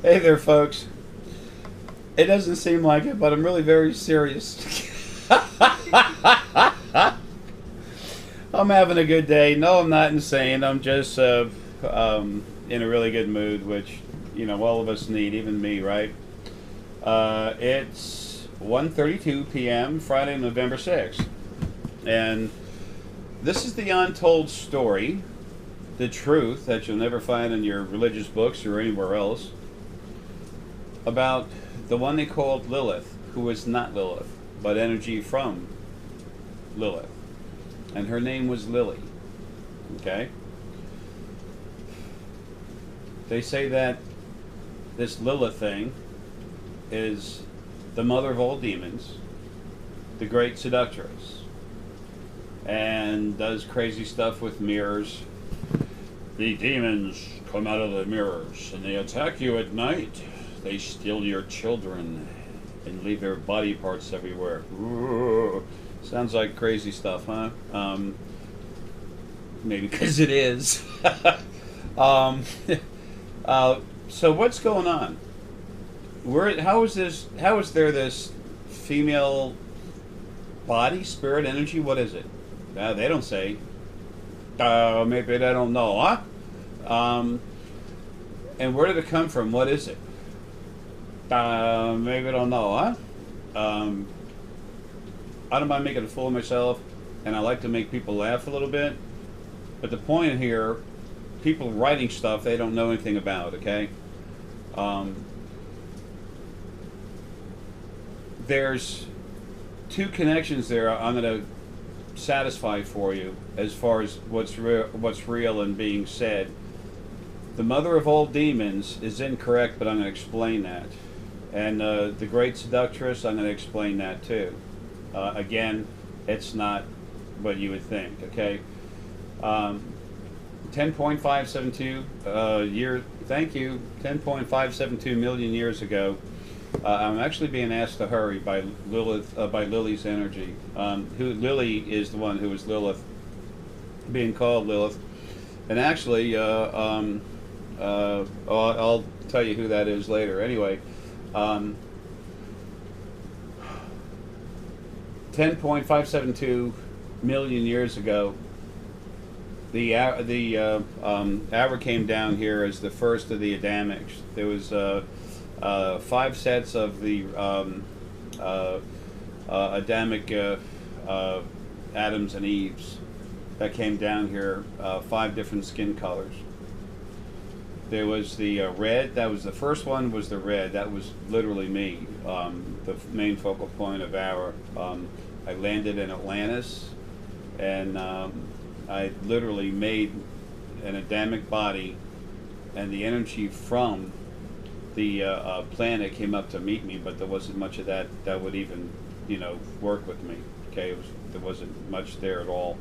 Hey there, folks. It doesn't seem like it, but I'm really very serious. I'm having a good day. No, I'm not insane. I'm just in a really good mood, which, you know, all of us need, even me, right? It's 1:32 p.m., Friday, November 6th. And this is the Untold story, the truth that you'll never find in your religious books or anywhere else, about the one they called Lilith, who was not Lilith, but energy from Lilith. And her name was Lilly. Okay? They say that this Lilith thing is the mother of all demons, the great seductress, and does crazy stuff with mirrors. The demons come out of the mirrors and they attack you at night. They steal your children and leave their body parts everywhere. Ooh. Sounds like crazy stuff, huh? Maybe because it is. So what's going on? How is there this female body, spirit, energy? What is it? They don't say. Maybe they don't know, huh? And where did it come from? What is it? Maybe I don't know, huh? I don't mind making a fool of myself, and I like to make people laugh a little bit. But the point here, people writing stuff they don't know anything about, okay? There's two connections there I'm going to satisfy for you as far as what's real and being said. The mother of all demons is incorrect, but I'm going to explain that. And the great seductress, I'm going to explain that too. Again, it's not what you would think, okay? 10.572 year. Thank you. 10.572 million years ago. I'm actually being asked to hurry by Lilith, by Lily's energy. Who Lilly is the one who is Lilith, being called Lilith, and actually, I'll tell you who that is later. Anyway. 10.572 million years ago, the hour came down here as the first of the Adamics. There was 5 sets of the Adamic Adams and Eves that came down here, 5 different skin colors. There was the red. That was the first one. Was the red. That was literally me, the main focal point of our. I landed in Atlantis, and I literally made an Adamic body, and the energy from the planet came up to meet me. But there wasn't much of that would even, you know, work with me. Okay, there wasn't much there at all.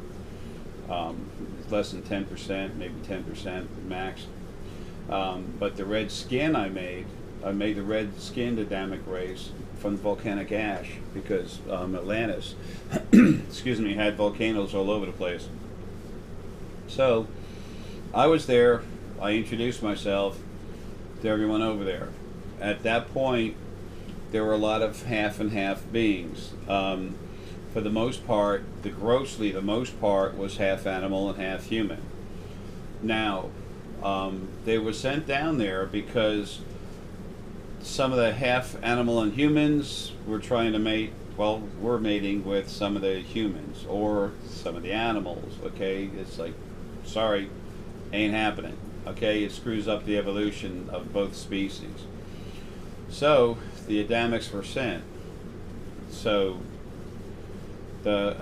Less than 10%, maybe 10% max. But the red skin I made the red-skinned Adamic race from volcanic ash, because Atlantis, excuse me, had volcanoes all over the place. So I was there. I introduced myself to everyone over there. At that point, there were a lot of half and half beings. For the most part, the most part was half animal and half human. Now, they were sent down there because some of the half animal and humans were trying to mate, well, were mating with some of the humans or some of the animals, okay? It's like, sorry, ain't happening, okay? It screws up the evolution of both species. So, the Adamics were sent. So, the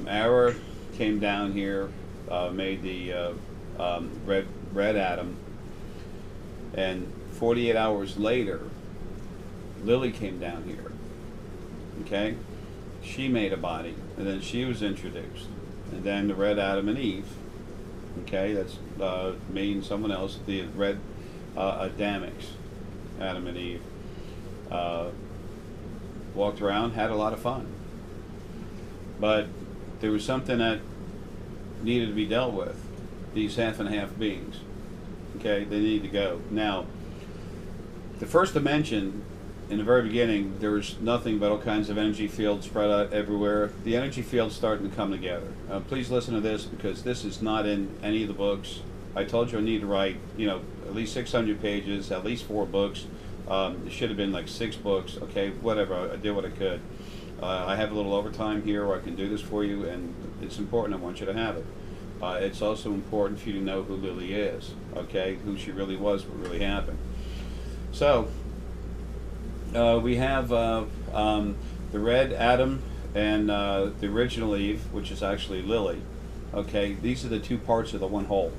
Ara came down here, made the red atom, and 48 hours later Lilly came down here. Okay, she made a body, and then she was introduced, and then the red Adam and Eve. Okay, that's me and someone else, the red Adamics, Adam and Eve, walked around, had a lot of fun, but there was something that needed to be dealt with. These half and half beings, okay, they need to go. Now, the first dimension, in the very beginning, there was nothing but all kinds of energy fields spread out everywhere. The energy fields starting to come together. Please listen to this, because this is not in any of the books. I told you I need to write, at least 600 pages, at least 4 books. It should have been like 6 books. Okay, whatever. I did what I could. I have a little overtime here where I can do this for you, and it's important. I want you to have it. It's also important for you to know who Lilly is, okay, who she really was, what really happened. So, we have the red Adam and the original Eve, which is actually Lilly. Okay, these are the 2 parts of the one whole.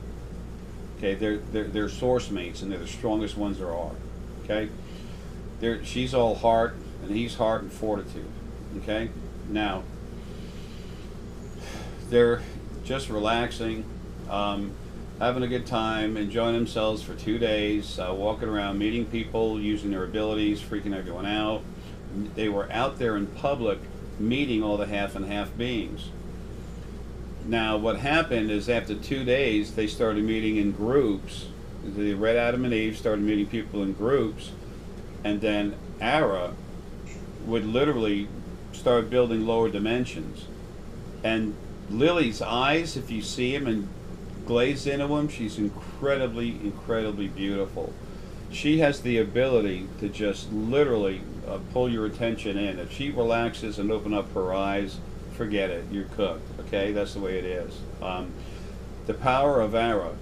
Okay, they're source mates, and they're the strongest ones there are. Okay, she's all heart, and he's heart and fortitude. Okay, now they're just relaxing, having a good time, enjoying themselves for 2 days, walking around, meeting people, using their abilities, freaking everyone out. They were out there in public meeting all the half and half beings. Now what happened is after 2 days they started meeting in groups. The red Adam and Eve started meeting people in groups, and then Ara would literally start building lower dimensions. And Lily's eyes, if you see them and glaze into them, she's incredibly, incredibly beautiful. She has the ability to just literally pull your attention in. If she relaxes and open up her eyes, forget it, you're cooked. Okay, that's the way it is. The power of Ara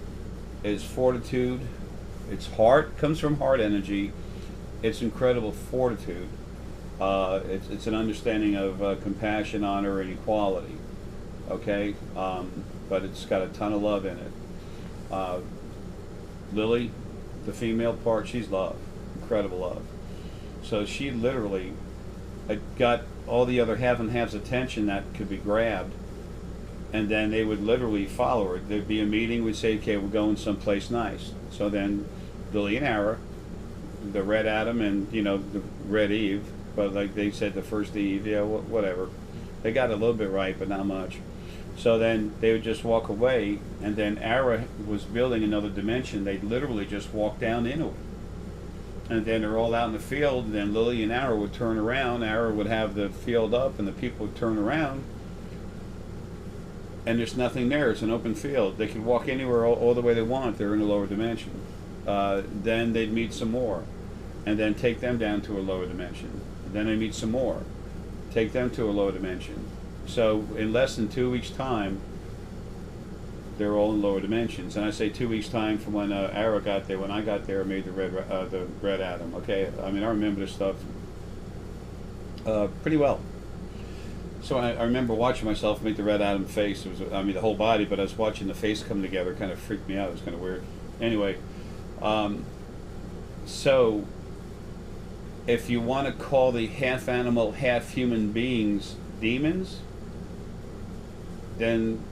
is fortitude. Its heart comes from heart energy. It's incredible fortitude. It's an understanding of compassion, honor, and equality. Okay, but it's got a ton of love in it. Lilly, the female part, she's love, incredible love. So she literally got all the other half and halves attention that could be grabbed, and then they would literally follow her. There'd be a meeting, we'd say, okay, we're going someplace nice. So then Lilly and Ara, the red Adam and the red Eve, but like they said, the first Eve, yeah, whatever. They got a little bit right, but not much. So then they would just walk away, and then Ara was building another dimension. They'd literally just walk down into it. And then they're all out in the field, and then Lilly and Ara would turn around. Ara would have the field up, and the people would turn around, and there's nothing there. It's an open field. They can walk anywhere all the way they want. They're in a lower dimension. Then they'd meet some more, and then take them down to a lower dimension. Then they meet some more, take them to a lower dimension. So in less than 2 weeks' time, they're all in lower dimensions. And I say 2 weeks' time from when Ara got there. When I got there, I made the red Adam. Okay, I mean I remember this stuff pretty well. So I remember watching myself make the red Adam face. It was, I mean, the whole body, but I was watching the face come together. It kind of freaked me out. It was kind of weird. Anyway, so if you want to call the half animal, half human beings demons, then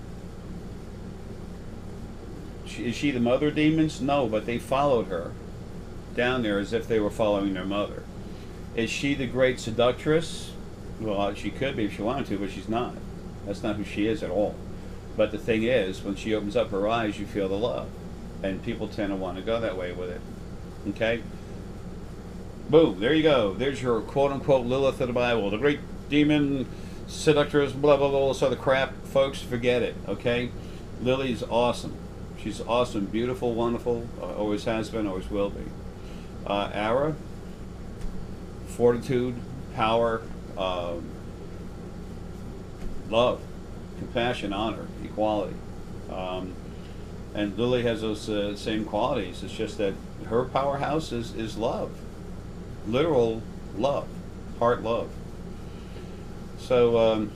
is she the mother of demons? No, but they followed her down there as if they were following their mother. Is she the great seductress? Well, she could be if she wanted to, but she's not. That's not who she is at all. But the thing is, when she opens up her eyes, you feel the love. And people tend to want to go that way with it. Okay? Boom, there you go. There's your quote-unquote Lilith of the Bible. The great demon, seductress, blah, blah, blah, all this other crap. Folks, forget it, okay? Lily's awesome. She's awesome, beautiful, wonderful, always has been, always will be. Ara, fortitude, power, love, compassion, honor, equality. And Lilly has those same qualities. It's just that her powerhouse is love. Literal love, heart love. So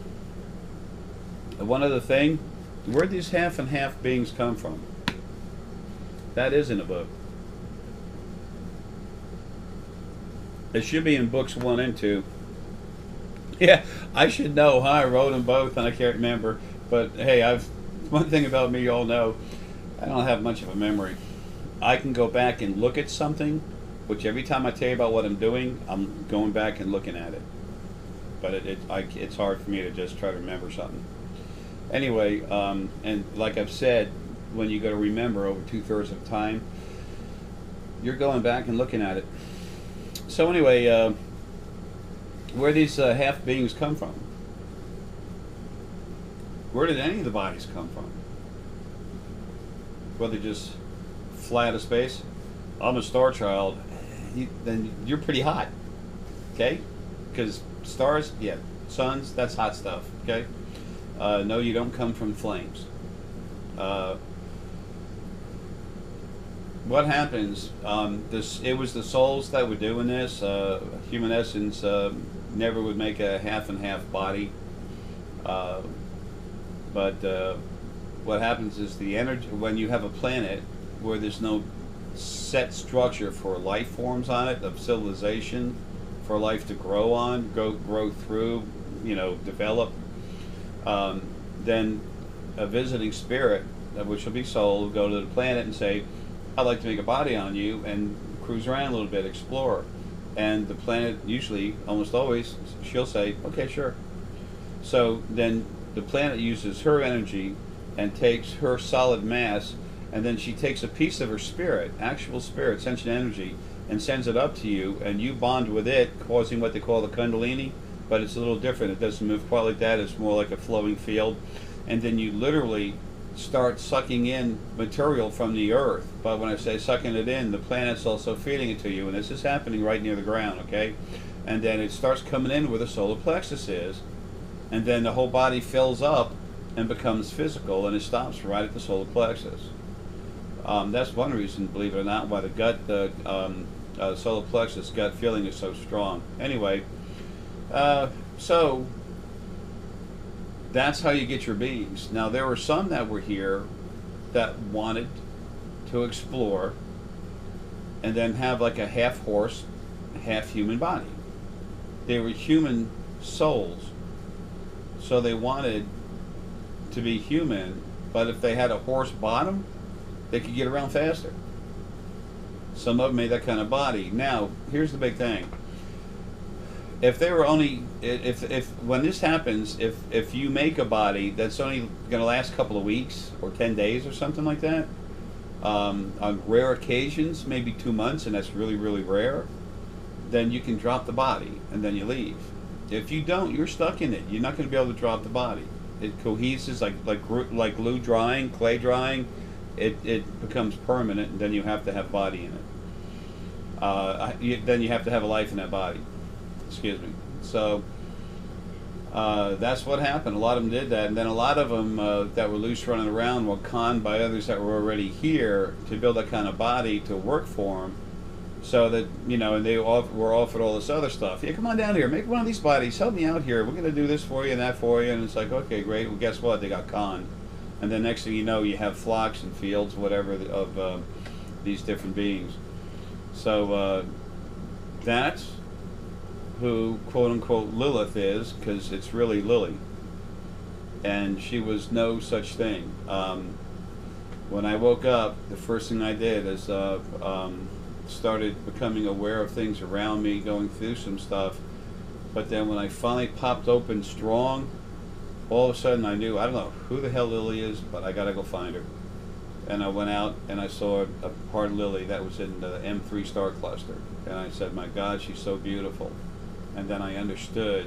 one other thing, where these half and half beings come from? That is in a book. It should be in books 1 and 2. Yeah, I should know, huh? I wrote them both and I can't remember. But hey, one thing about me you all know, I don't have much of a memory. I can go back and look at something, which every time I tell you about what I'm doing, I'm going back and looking at it. But it's hard for me to just try to remember something. Anyway, and like I've said, when you go to remember over 2/3 of the time, you're going back and looking at it. So anyway, where these half beings come from? Where did any of the bodies come from? Were they just fly out of space? I'm a star child. Then you're pretty hot, okay? Because stars, yeah, suns, that's hot stuff, okay? No, you don't come from flames. What happens? It was the souls that were doing this. Human essence never would make a half and half body. But what happens is the energy, when you have a planet where there's no set structure for life forms on it, of civilization, for life to grow on, grow through, develop, then a visiting spirit, which will be soul, will go to the planet and say, I'd like to make a body on you, and cruise around a little bit, explore. And the planet, usually, almost always, she'll say, okay, sure. So then the planet uses her energy and takes her solid mass, and then she takes a piece of her spirit, actual spirit, sentient energy, and sends it up to you, and you bond with it, causing what they call the kundalini, but it's a little different. It doesn't move quite like that. It's more like a flowing field. And then you literally start sucking in material from the earth. But when I say sucking it in, the planet's also feeding it to you, and this is happening right near the ground, okay? And then it starts coming in where the solar plexus is, and then the whole body fills up and becomes physical, and it stops right at the solar plexus. That's one reason, believe it or not, why the gut, solar plexus gut feeling is so strong. Anyway, so that's how you get your beings. Now, there were some that were here that wanted to explore and then have like a half horse, half human body. They were human souls, so they wanted to be human, but if they had a horse bottom, they could get around faster. Some of them made that kind of body. Now, here's the big thing. If they were only, if when this happens, if you make a body that's only going to last a couple of weeks or 10 days or something like that, on rare occasions, maybe 2 months, and that's really, really rare, then you can drop the body and then you leave. If you don't, you're stuck in it. You're not going to be able to drop the body. It coheses like glue drying, clay drying. It becomes permanent, and then you have to have body in it. Then you have to have a life in that body. Excuse me. So that's what happened. A lot of them did that, and then a lot of them that were loose running around were conned by others that were already here to build that kind of body to work for them, so that, and they were offered all this other stuff. Yeah, come on down here, make one of these bodies, help me out here. We're going to do this for you and that for you, and it's like, okay, great. Well, guess what? They got conned, and then next thing you know, you have flocks and fields, whatever, of these different beings. So that's who, quote-unquote, Lilith is, because it's really Lilly. And she was no such thing. When I woke up, the first thing I did is started becoming aware of things around me, going through some stuff. But then when I finally popped open strong, all of a sudden I knew, I don't know who the hell Lilly is, but I gotta go find her. And I went out and I saw a part of Lilly that was in the M3 star cluster. And I said, my God, she's so beautiful. And then I understood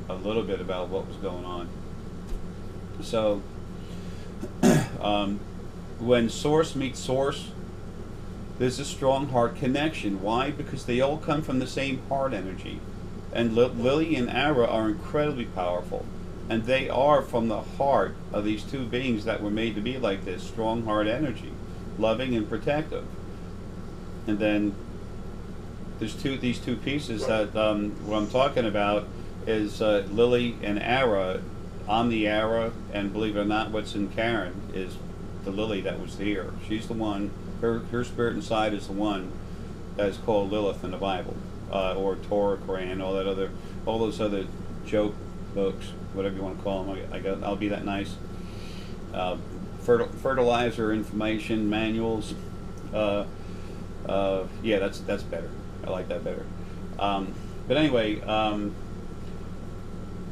a little bit about what was going on. So, when source meets source, there's a strong heart connection. Why? Because they all come from the same heart energy. And Lilly and Ara are incredibly powerful. And they are from the heart of these two beings that were made to be like this, strong heart energy, loving and protective. And then there's these two pieces that what I'm talking about is Lilly and Ara. I'm the Ara, and believe it or not, what's in Karen is the Lilly that was here. She's the one, her spirit inside is the one that is called Lilith in the Bible, or Torah, Quran, all those other joke books, whatever you want to call them. I'll be that nice. Fertilizer information manuals. Yeah, that's better. I like that better. But anyway,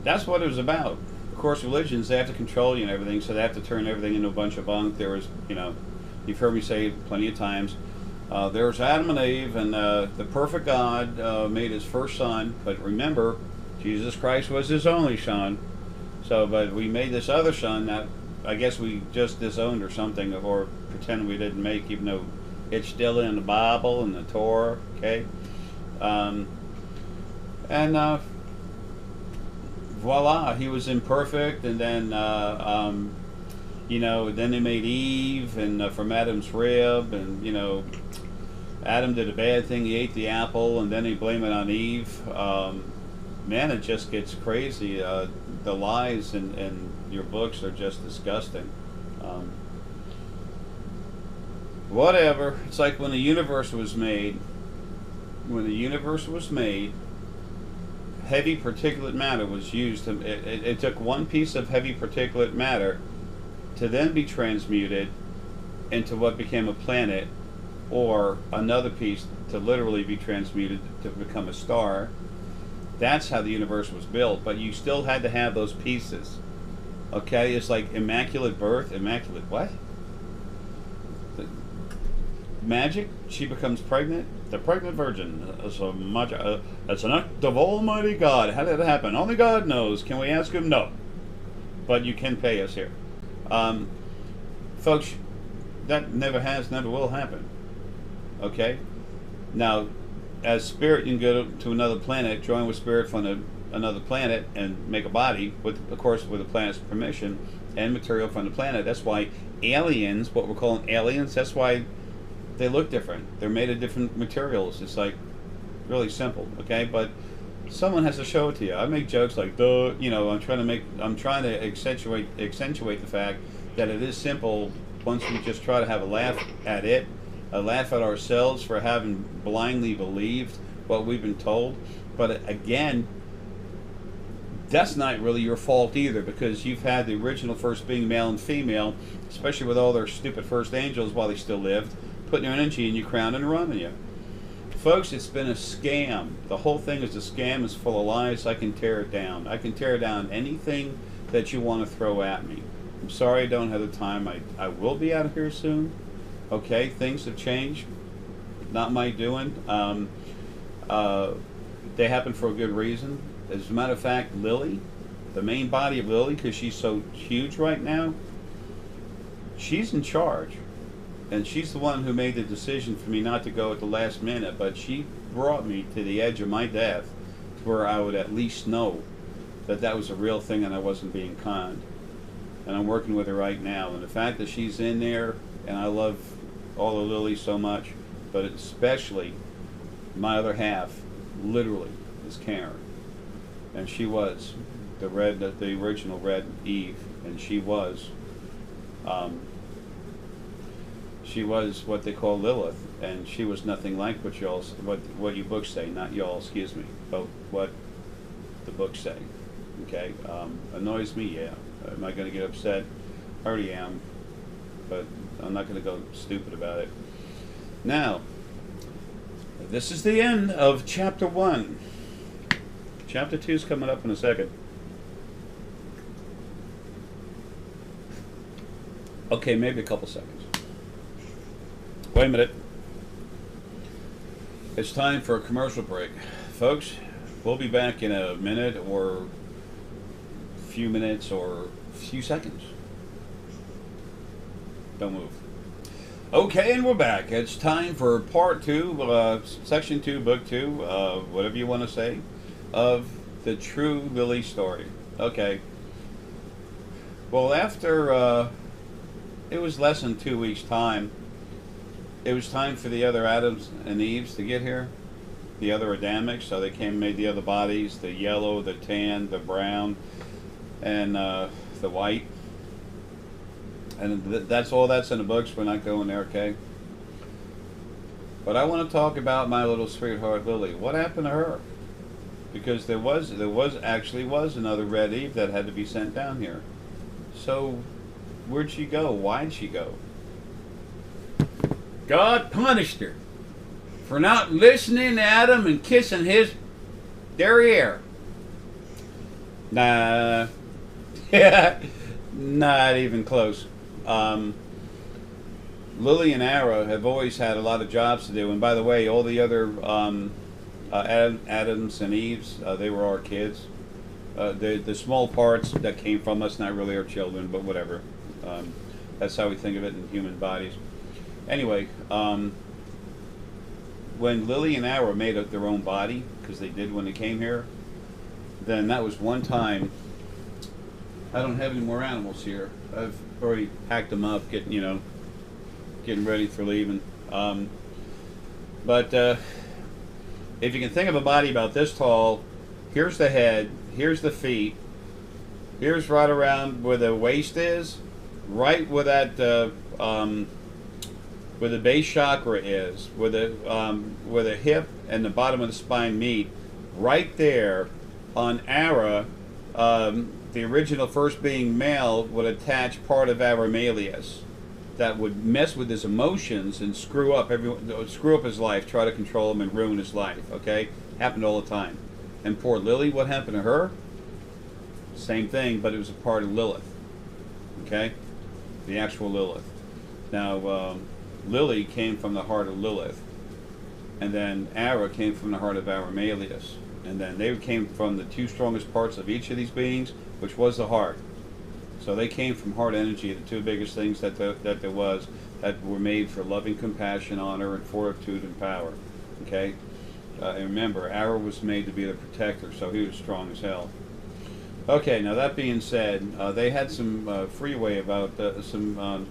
that's what it was about. Of course, religions, they have to control you and everything, so they have to turn everything into a bunch of bunk. There was, you've heard me say plenty of times, There's Adam and Eve, and the perfect God made his first son. But remember, Jesus Christ was his only son. So, but we made this other son that I guess we just disowned or something, or pretend we didn't make, even though it's still in the Bible and the Torah. Okay, and voila, he was imperfect, and then you know, then they made Eve, and from Adam's rib, and you know, Adam did a bad thing. He ate the apple, and then they blame it on Eve. Man, it just gets crazy. The lies in your books are just disgusting. Whatever. It's like when the universe was made. When the universe was made, heavy particulate matter was used. It took one piece of heavy particulate matter to then be transmuted into what became a planet, or another piece to literally be transmuted to become a star. That's how the universe was built, but you still had to have those pieces. Okay, it's like immaculate birth. Immaculate what? Magic. She becomes pregnant. The pregnant virgin. So much. It's an act of Almighty God. How did it happen? Only God knows. Can we ask him? No. But you can pay us here, folks. That never has, never will happen. Okay. Now, as spirit, you can go to another planet, join with spirit from another planet, and make a body, with, of course, with the planet's permission, and material from the planet. That's why aliens, what we're calling aliens, that's why they look different. They're made of different materials. It's like really simple, okay? But someone has to show it to you. I make jokes like, duh, you know, I'm trying to accentuate the fact that it is simple once we just try to have a laugh at it. A laugh at ourselves for having blindly believed what we've been told. But again, that's not really your fault either, because you've had the original first being, male and female, especially with all their stupid first angels while they still lived, putting their energy in you, crown and running you. Folks, it's been a scam. The whole thing is a scam. It's full of lies. I can tear it down. I can tear down anything that you want to throw at me. I'm sorry I don't have the time. I will be out of here soon. Okay, things have changed. Not my doing. They happen for a good reason. As a matter of fact, Lilly, the main body of Lilly, because she's so huge right now, she's in charge. And she's the one who made the decision for me not to go at the last minute, but she brought me to the edge of my death, where I would at least know that that was a real thing and I wasn't being conned. And I'm working with her right now. And the fact that she's in there, and I love all of Lilly so much, but especially my other half, literally, is Karen. And she was the original Red Eve, and she was what they call Lilith, and she was nothing like what you books say, not y'all, excuse me, but what the books say. Okay, annoys me, yeah. Am I going to get upset? I already am, but I'm not going to go stupid about it. Now, this is the end of Chapter 1. Chapter 2 is coming up in a second. Okay, maybe a couple seconds. Wait a minute. It's time for a commercial break. Folks, we'll be back in a minute or a few minutes or a few seconds. Don't move. Okay, and we're back. It's time for part 2, section 2, book 2, whatever you want to say, of the true Lilly story. Okay. Well, after it was less than 2 weeks' time, it was time for the other Adams and Eves to get here, the other Adamics. So they came and made the other bodies, the yellow, the tan, the brown, and the white. And that's all that's in the books. We're not going there, okay? But I want to talk about my little sweetheart Lilly. What happened to her? Because there was another Red Eve that had to be sent down here. So where'd she go? Why'd she go? God punished her for not listening to Adam and kissing his derriere. Nah, not even close. Lily and Ara have always had a lot of jobs to do. And by the way, all the other Adams and Eves, they were our kids. The small parts that came from us, not really our children, but whatever. That's how we think of it in human bodies. Anyway, when Lily and Ara made up their own body, because they did when they came here, then that was one time. I don't have any more animals here. I've already packed them up, getting ready for leaving. But if you can think of a body about this tall, here's the head, here's the feet, here's right around where the waist is, right where that where the base chakra is, where the hip and the bottom of the spine meet, right there on Ara. The original first being male would attach part of Aramalius that would mess with his emotions and screw up his life, try to control him and ruin his life. Okay, happened all the time. And poor Lily, what happened to her? Same thing, but it was a part of Lilith. Okay, the actual Lilith. Now, Lily came from the heart of Lilith, and then Ara came from the heart of Aramalius, and then they came from the two strongest parts of each of these beings, which was the heart. So they came from heart energy, the two biggest things that there was, that were made for loving compassion, honor, and fortitude and power. Okay? And remember, Ara was made to be the protector, so he was strong as hell. Okay, now that being said, they had some freeway about, some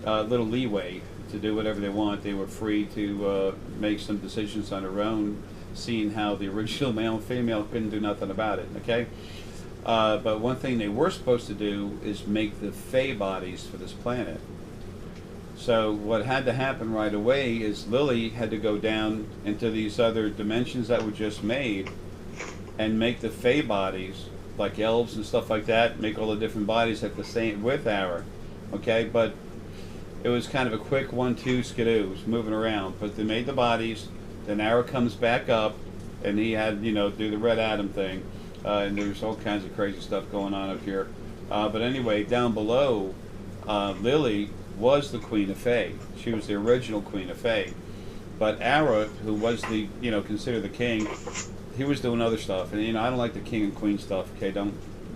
little leeway to do whatever they want. They were free to make some decisions on their own, seeing how the original male and female couldn't do nothing about it. Okay? But one thing they were supposed to do is make the Fae Bodies for this planet. So what had to happen right away is Lily had to go down into these other dimensions that were just made and make the Fae Bodies, like elves and stuff like that, make all the different bodies at the same with Ara. Okay, but it was kind of a quick 1-2 skidoo. It was moving around, but they made the bodies. Then Ara comes back up, and he had do the Red Adam thing. And there's all kinds of crazy stuff going on up here. But anyway, down below, Lily was the Queen of Fae. She was the original Queen of Fae. But Ara, who was the, considered the king, he was doing other stuff. And, I don't like the king and queen stuff, okay?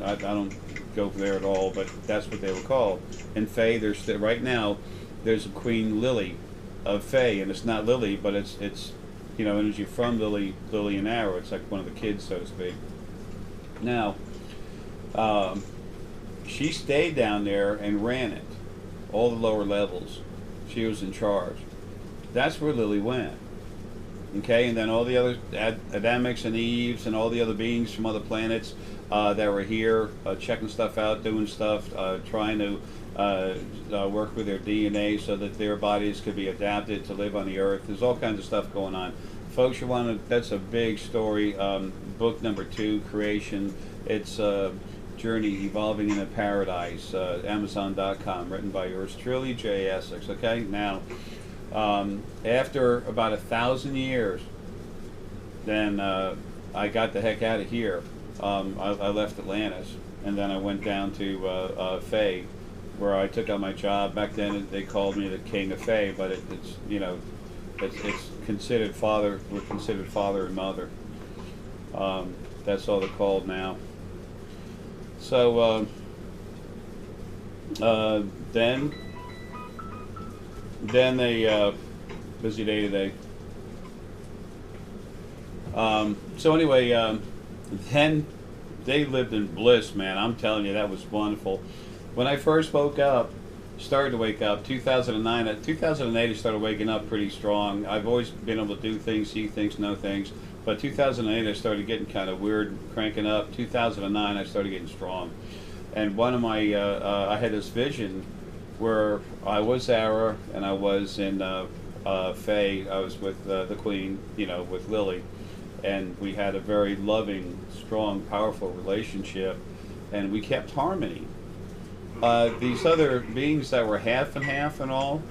I don't go there at all, but that's what they were called. In Fae, right now, there's a Queen Lily of Fae, and it's not Lily, but it's energy from Lily and Ara. It's like one of the kids, so to speak. Now, she stayed down there and ran it, all the lower levels. She was in charge. That's where Lily went. Okay, and then all the other Adamics and Eves and all the other beings from other planets that were here, checking stuff out, doing stuff, trying to work with their DNA so that their bodies could be adapted to live on the Earth. There's all kinds of stuff going on. Folks, that's a big story. Book number 2, Creation. It's Journey Evolving in a Paradise. Amazon.com, written by yours truly, Jay Essex. Okay, now, after about 1,000 years, then I got the heck out of here. I left Atlantis, and then I went down to Fae, where I took on my job. Back then, they called me the King of Fae, but it's considered father. We're considered father and mother. That's all they're called now. So then they busy day today. So anyway, then they lived in bliss, man. I'm telling you, that was wonderful. When I first started to wake up, 2009, 2008 I started waking up pretty strong. I've always been able to do things, see things, know things. But 2008 I started getting kind of weird, cranking up. 2009 I started getting strong. And one of my, I had this vision where I was Ara and I was in Fae. I was with the Queen, with Lily. And we had a very loving, strong, powerful relationship. And we kept harmony. These other beings that were half and half and all,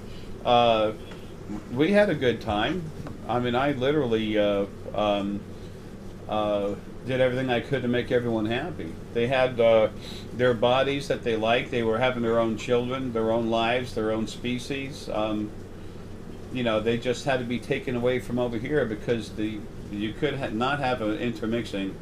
we had a good time. I mean, I literally did everything I could to make everyone happy. They had their bodies that they liked. They were having their own children, their own lives, their own species. You know, they just had to be taken away from over here because you could not have an intermixing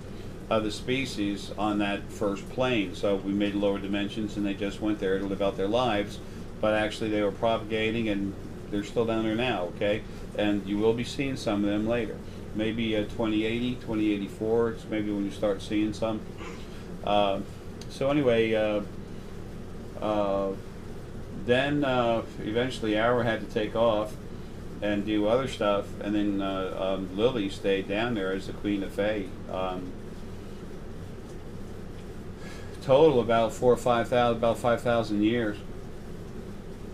of the species on that first plane. So we made lower dimensions, and they just went there to live out their lives. But actually, they were propagating, and they're still down there now. Okay, and you will be seeing some of them later. Maybe 2080, 2084. It's maybe when you start seeing some. So anyway, then eventually Arrow had to take off and do other stuff, and then Lilly stayed down there as the Queen of Fae. Total about 4 or 5,000, about 5,000 years.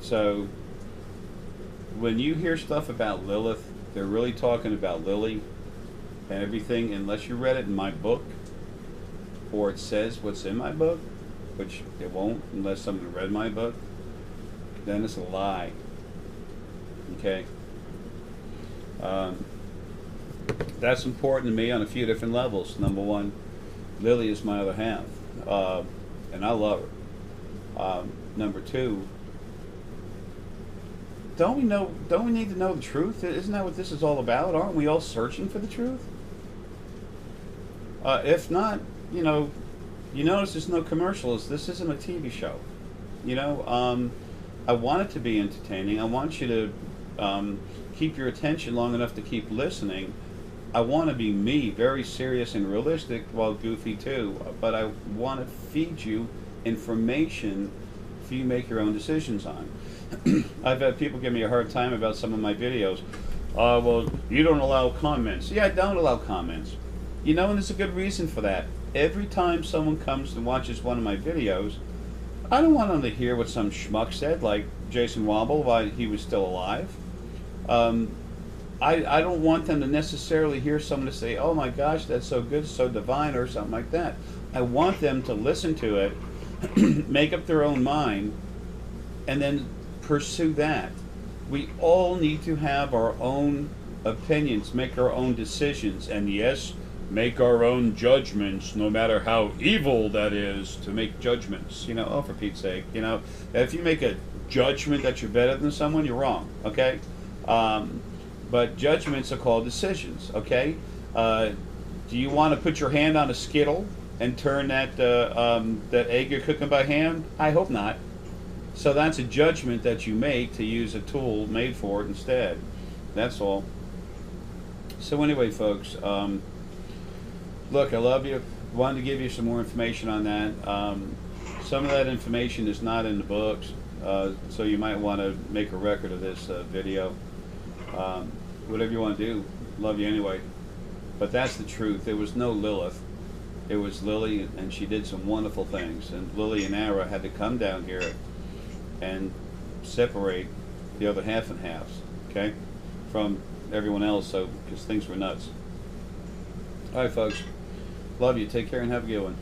So when you hear stuff about Lilith, they're really talking about Lilly and everything, unless you read it in my book, or it says what's in my book, which it won't unless someone read my book, then it's a lie. Okay? That's important to me on a few different levels. Number one, Lilly is my other half, and I love her. Number two, don't we need to know the truth? Isn't that what this is all about? Aren't we all searching for the truth? If not, you notice there's no commercials. This isn't a TV show. I want it to be entertaining. I want you to keep your attention long enough to keep listening. I want to be me, very serious and realistic, while goofy too. But I want to feed you information for you to make your own decisions on. I've had people give me a hard time about some of my videos. Well, you don't allow comments. Yeah, I don't allow comments. And there's a good reason for that. Every time someone comes and watches one of my videos, I don't want them to hear what some schmuck said, like Jason Wobble, while he was still alive. I don't want them to necessarily hear someone to say, oh my gosh, that's so good, so divine, or something like that. I want them to listen to it, make up their own mind, and then pursue that. We all need to have our own opinions, make our own decisions, and yes, make our own judgments, no matter how evil that is to make judgments. Oh, for Pete's sake, if you make a judgment that you're better than someone, you're wrong, okay? But judgments are called decisions, okay? Do you want to put your hand on a Skittle and turn that egg you're cooking by hand? I hope not. So that's a judgment that you make to use a tool made for it instead. That's all. So anyway, folks, look, I love you. Wanted to give you some more information on that. Some of that information is not in the books, so you might want to make a record of this video. Whatever you want to do, love you anyway. But that's the truth. There was no Lilith. It was Lilly, and she did some wonderful things. And Lilly and Ara had to come down here and separate the other half and halves, okay, from everyone else, so because things were nuts. All right, folks. Love you. Take care and have a good one.